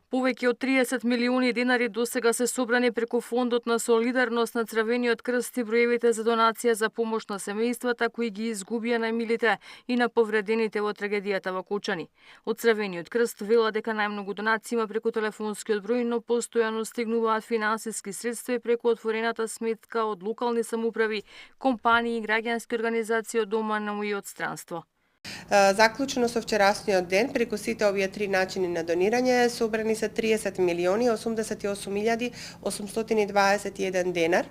Повеќе од 30 милиони денари досега се собрани преку Фондот на солидарност на Црвениот крст и броевите за донација за помош на семејствата кои ги изгубија најмилите и на повредените во трагедијата во Кучани. Од Црвениот крст вела дека најмногу донации има преку телефонскиот број, но постојано стигнуваат финансиски средства и преку отворената сметка од локални самоуправи, компании, граѓански организации од дома, но и од странство. Заклучено со вчерашниот ден, преку сите овие три начини на донирање, собрани се 30 милиони 88.821 денар.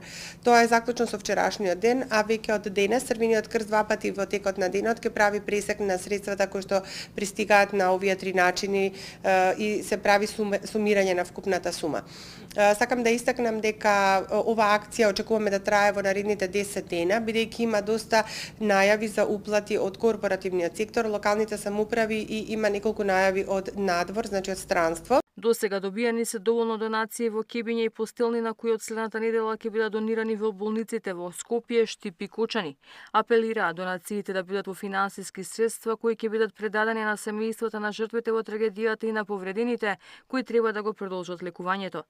Тоа е заклучно со вчерашниот ден, а веќе од денес Црвениот крст два пати во текот на денот ќе прави пресек на средствата кои што пристигаат на овие три начини и се прави сумирање на вкупната сума. Сакам да истакнам дека оваа акција очекуваме да трае во наредните 10 дена, бидејќи има доста најави за уплати од корпоративниот сектор, локалните самоуправи и има неколку најави од надвор, значи од странство. Досега добијани се доволно донации во кебиња и постелни на кои од следната недела ќе бидат донирани во болниците во Скопје, Штип и Кучани. Апелираа донациите да бидат во финансиски средства кои ќе бидат предадени на семејствата на жртвите во трагедијата и на повредените кои треба да го продолжат лекувањето.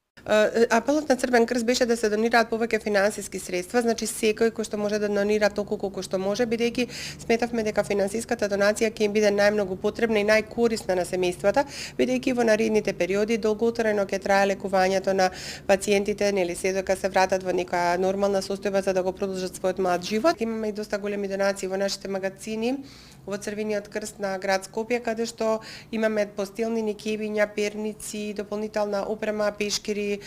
Апелот на Црвен крст беше да се донираат повеќе финансиски средства, значи секој кој што може да донира толку колку што може, бидејќи сметавме дека финансиската донација ќе им биде најмногу потребна и најкорисна на семејствата, бидејќи во наредните периоди долготрајно ќе трае лекувањето на пациентите, нели се додека се вратат во нека нормална состојба за да го продолжат својот млад живот. Имаме и доста големи донации во нашите магазини во Црвениот крст на град Скопје, каде што имаме постелни, кебиња, перници, дополнителна опрема, пешкири,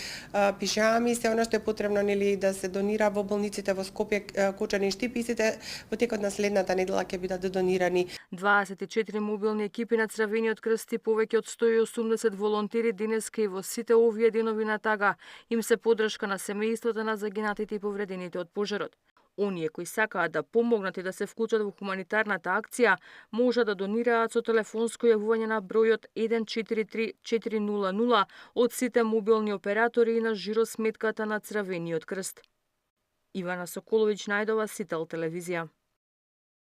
пижами, се она што е потребно нели да се донира во болниците во Скопје, Кучани и Штип, и сите во текот на следната недела ќе бидат донирани. 24 мобилни екипи на Црвениот крст и повеќе од 180 волонтери денеска и во сите овие денови на тага им се поддршка на семејствата на загинатите и повредените од пожарот. Оние кои сакаат да помогнат и да се вклучат во хуманитарната акција, може да донираат со телефонско јавување на бројот 143 400 од сите мобилни оператори и на жиросметката на Црвениот крст. Ивана Соколовиќ најдова, Сител телевизија.